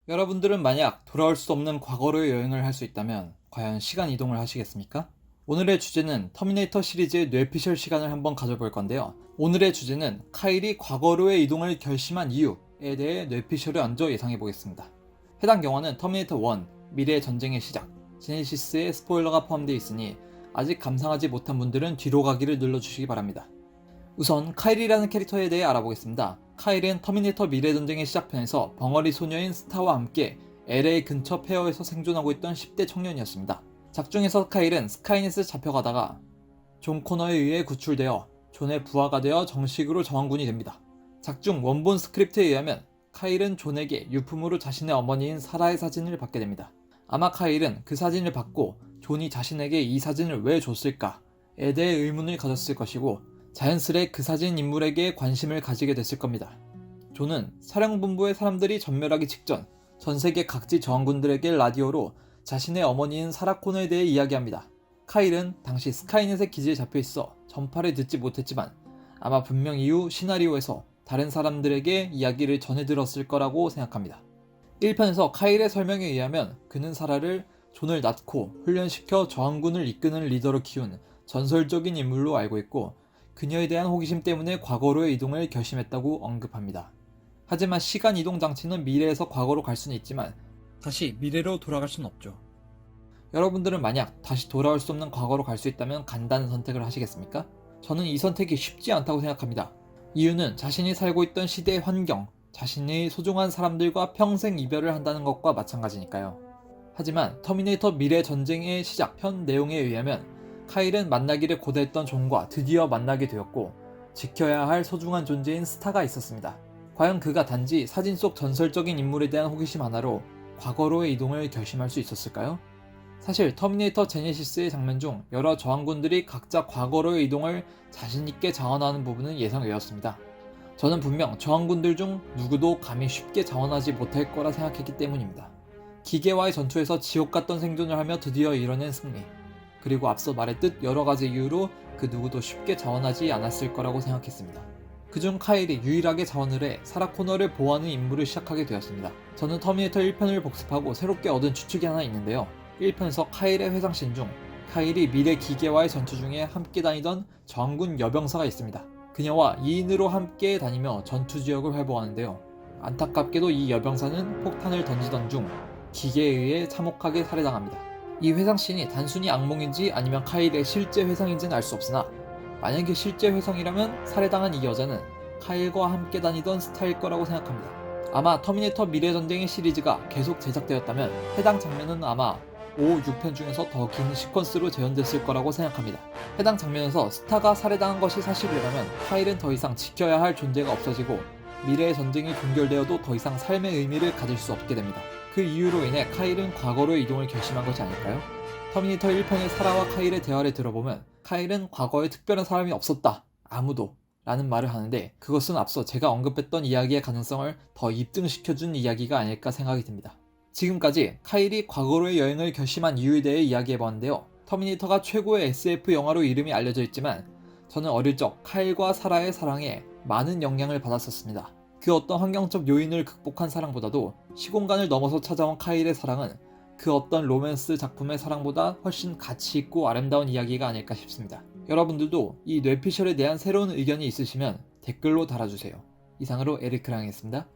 여러분들은 만약 돌아올 수 없는 과거로의 여행을 할 수 있다면 과연 시간 이동을 하시겠습니까? 오늘의 주제는 터미네이터 시리즈의 뇌피셜 시간을 한번 가져볼 건데요. 오늘의 주제는 카일이 과거로의 이동을 결심한 이유에 대해 뇌피셜을 얹어 예상해 보겠습니다. 해당 영화는 터미네이터 1, 미래의 전쟁의 시작, 제네시스의 스포일러가 포함되어 있으니 아직 감상하지 못한 분들은 뒤로 가기를 눌러주시기 바랍니다. 우선 카일이라는 캐릭터에 대해 알아보겠습니다. 카일은 터미네이터 미래전쟁의 시작편에서 벙어리 소녀인 스타와 함께 LA 근처 폐허에서 생존하고 있던 10대 청년이었습니다. 작중에서 카일은 스카이넷에 잡혀가다가 존 코너에 의해 구출되어 존의 부하가 되어 정식으로 저항군이 됩니다. 작중 원본 스크립트에 의하면 카일은 존에게 유품으로 자신의 어머니인 사라의 사진을 받게 됩니다. 아마 카일은 그 사진을 받고 존이 자신에게 이 사진을 왜 줬을까에 대해 의문을 가졌을 것이고 자연스레 그 사진 인물에게 관심을 가지게 됐을 겁니다. 존은 사령본부의 사람들이 전멸하기 직전 전세계 각지 저항군들에게 라디오로 자신의 어머니인 사라 코너에 대해 이야기합니다. 카일은 당시 스카이넷의 기지에 잡혀있어 전파를 듣지 못했지만 아마 분명 이후 시나리오에서 다른 사람들에게 이야기를 전해 들었을 거라고 생각합니다. 1편에서 카일의 설명에 의하면 그는 사라를 존을 낳고 훈련시켜 저항군을 이끄는 리더로 키운 전설적인 인물로 알고 있고 그녀에 대한 호기심 때문에 과거로의 이동을 결심했다고 언급합니다. 하지만 시간 이동 장치는 미래에서 과거로 갈 수는 있지만 다시 미래로 돌아갈 수는 없죠. 여러분들은 만약 다시 돌아올 수 없는 과거로 갈 수 있다면 간다는 선택을 하시겠습니까? 저는 이 선택이 쉽지 않다고 생각합니다. 이유는 자신이 살고 있던 시대의 환경, 자신의 소중한 사람들과 평생 이별을 한다는 것과 마찬가지니까요. 하지만 터미네이터 미래 전쟁의 시작편 내용에 의하면 카일은 만나기를 고대했던 존과 드디어 만나게 되었고 지켜야 할 소중한 존재인 스타가 있었습니다. 과연 그가 단지 사진 속 전설적인 인물에 대한 호기심 하나로 과거로의 이동을 결심할 수 있었을까요? 사실 터미네이터 제네시스의 장면 중 여러 저항군들이 각자 과거로의 이동을 자신있게 자원하는 부분은 예상되었습니다. 저는 분명 저항군들 중 누구도 감히 쉽게 자원하지 못할 거라 생각했기 때문입니다. 기계와의 전투에서 지옥 같던 생존을 하며 드디어 이뤄낸 승리, 그리고 앞서 말했듯 여러가지 이유로 그 누구도 쉽게 자원하지 않았을 거라고 생각했습니다. 그중 카일이 유일하게 자원을 해 사라 코너를 보호하는 임무를 시작하게 되었습니다. 저는 터미네이터 1편을 복습하고 새롭게 얻은 추측이 하나 있는데요. 1편에서 카일의 회상씬 중 카일이 미래 기계와의 전투 중에 함께 다니던 저항군 여병사가 있습니다. 그녀와 2인으로 함께 다니며 전투 지역을 활보하는데요. 안타깝게도 이 여병사는 폭탄을 던지던 중 기계에 의해 참혹하게 살해당합니다. 이 회상씬이 단순히 악몽인지 아니면 카일의 실제 회상인지는 알 수 없으나 만약에 실제 회상이라면 살해당한 이 여자는 카일과 함께 다니던 스타일 거라고 생각합니다. 아마 터미네이터 미래전쟁의 시리즈가 계속 제작되었다면 해당 장면은 아마 5, 6편 중에서 더 긴 시퀀스로 재현됐을 거라고 생각합니다. 해당 장면에서 스타가 살해당한 것이 사실이라면 카일은 더 이상 지켜야 할 존재가 없어지고 미래의 전쟁이 종결되어도 더 이상 삶의 의미를 가질 수 없게 됩니다. 그 이유로 인해 카일은 과거로의 이동을 결심한 것이 아닐까요? 터미네이터 1편의 사라와 카일의 대화를 들어보면 카일은 과거에 특별한 사람이 없었다, 아무도 라는 말을 하는데 그것은 앞서 제가 언급했던 이야기의 가능성을 더 입증시켜준 이야기가 아닐까 생각이 듭니다. 지금까지 카일이 과거로의 여행을 결심한 이유에 대해 이야기해봤는데요. 터미네이터가 최고의 SF 영화로 이름이 알려져 있지만 저는 어릴 적 카일과 사라의 사랑에 많은 영향을 받았었습니다. 그 어떤 환경적 요인을 극복한 사랑보다도 시공간을 넘어서 찾아온 카일의 사랑은 그 어떤 로맨스 작품의 사랑보다 훨씬 가치있고 아름다운 이야기가 아닐까 싶습니다. 여러분들도 이 뇌피셜에 대한 새로운 의견이 있으시면 댓글로 달아주세요. 이상으로 에리크랑이었습니다.